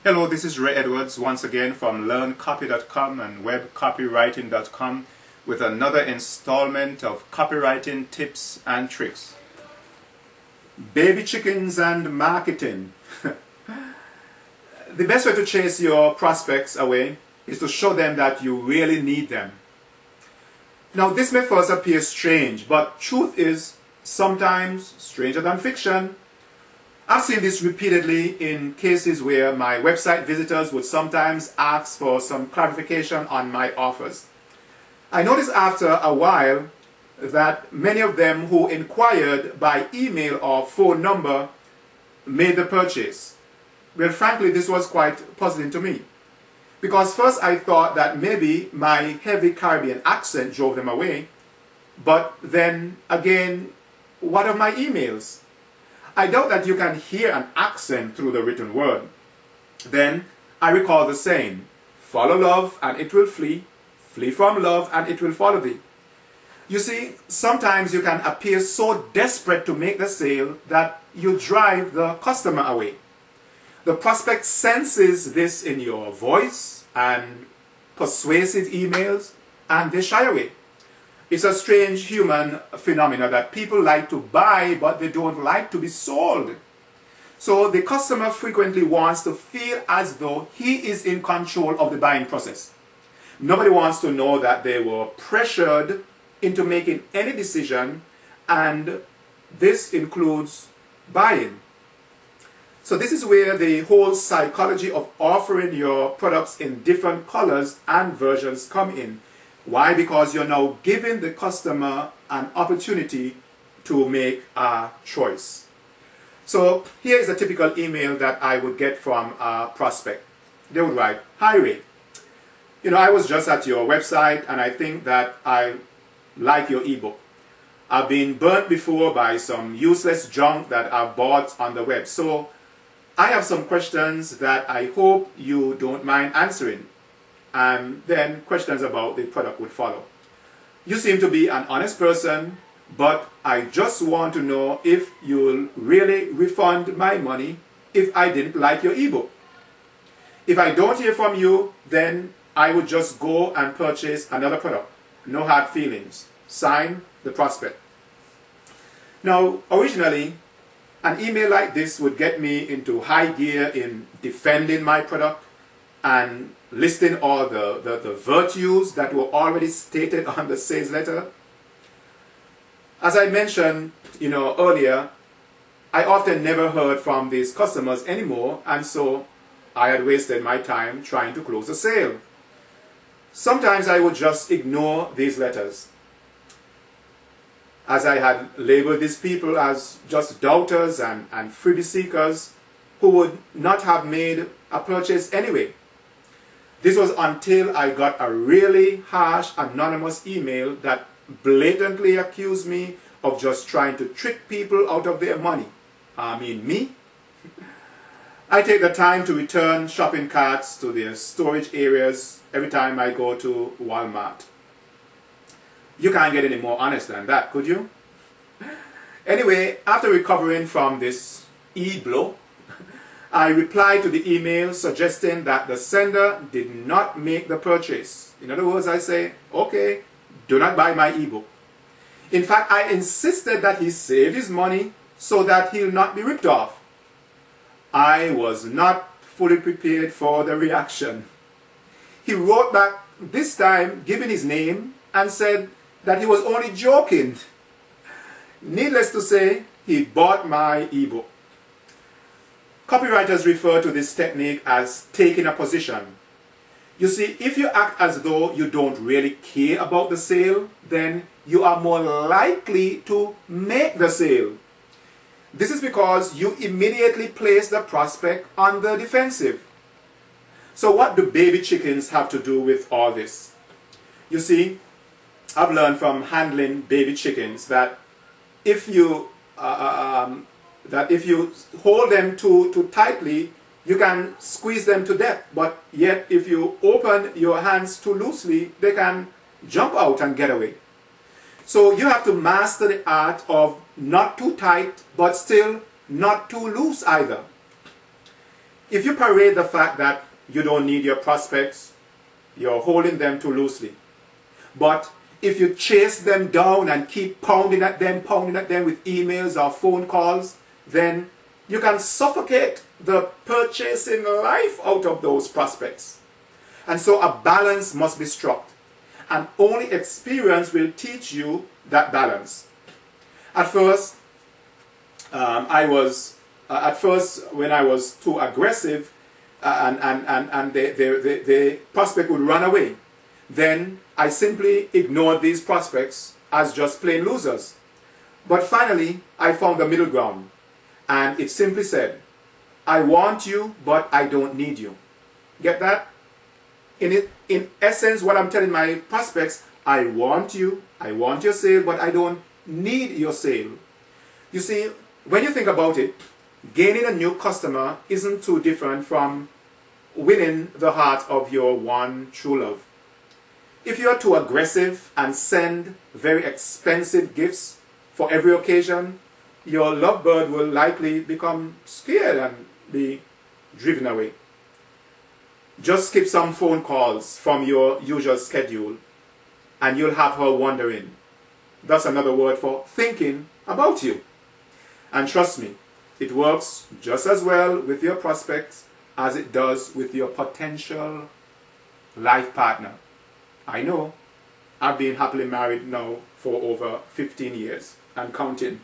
Hello, this is Ray Edwards once again from learncopy.com and webcopywriting.com with another installment of copywriting tips and tricks. Baby chickens and marketing. The best way to chase your prospects away is to show them that you really need them. Now, this may first appear strange, but truth is sometimes stranger than fiction. I've seen this repeatedly in cases where my website visitors would sometimes ask for some clarification on my offers. I noticed after a while that many of them who inquired by email or phone number made the purchase. Well, frankly, this was quite puzzling to me, because first I thought that maybe my heavy Caribbean accent drove them away, but then again, what of my emails? I doubt that you can hear an accent through the written word. Then I recall the saying, follow love and it will flee, flee from love and it will follow thee. You see, sometimes you can appear so desperate to make the sale that you drive the customer away. The prospect senses this in your voice and persuasive emails, and they shy away. It's a strange human phenomenon that people like to buy, but they don't like to be sold. So the customer frequently wants to feel as though he is in control of the buying process. Nobody wants to know that they were pressured into making any decision, and this includes buying. So this is where the whole psychology of offering your products in different colors and versions come in. Why? Because you're now giving the customer an opportunity to make a choice. So here is a typical email that I would get from a prospect. They would write, "Hi Ray, I was just at your website and I think that I like your ebook. I've been burnt before by some useless junk that I've bought on the web. So I have some questions that I hope you don't mind answering." And then questions about the product would follow. "You seem to be an honest person, but I just want to know if you'll really refund my money if I didn't like your ebook. If I don't hear from you, then I would just go and purchase another product. No hard feelings. Sign, the prospect." Now, originally, an email like this would get me into high gear in defending my product and listing all the virtues that were already stated on the sales letter. As I mentioned earlier, I often never heard from these customers anymore, and so I had wasted my time trying to close a sale. Sometimes I would just ignore these letters, as I had labeled these people as just doubters and freebie seekers who would not have made a purchase anyway. This was until I got a really harsh anonymous email that blatantly accused me of just trying to trick people out of their money. I mean, me? I take the time to return shopping carts to their storage areas every time I go to Walmart. You can't get any more honest than that, could you? Anyway, after recovering from this e-blow, I replied to the email suggesting that the sender did not make the purchase. In other words, I say, okay, do not buy my ebook. In fact, I insisted that he save his money so that he'll not be ripped off. I was not fully prepared for the reaction. He wrote back, this time giving his name, and said that he was only joking. Needless to say, he bought my ebook. Copywriters refer to this technique as taking a position. You see, if you act as though you don't really care about the sale, then you are more likely to make the sale. This is because you immediately place the prospect on the defensive. So what do baby chickens have to do with all this? You see, I've learned from handling baby chickens that if you hold them too tightly, you can squeeze them to death. But yet, if you open your hands too loosely, they can jump out and get away. So you have to master the art of not too tight, but still not too loose either. If you parade the fact that you don't need your prospects, you're holding them too loosely. But if you chase them down and keep pounding at them with emails or phone calls, then you can suffocate the purchasing life out of those prospects. And so a balance must be struck. And only experience will teach you that balance. At first, when I was too aggressive and the prospect would run away, then I simply ignored these prospects as just plain losers. But finally, I found the middle ground. And it simply said, I want you, but I don't need you. Get that? In essence, what I'm telling my prospects, I want you, I want your sale, but I don't need your sale. You see, when you think about it, gaining a new customer isn't too different from winning the heart of your one true love. If you're too aggressive and send very expensive gifts for every occasion, your lovebird will likely become scared and be driven away. Just skip some phone calls from your usual schedule and you'll have her wondering. That's another word for thinking about you. And trust me, it works just as well with your prospects as it does with your potential life partner. I know. I've been happily married now for over 15 years and counting.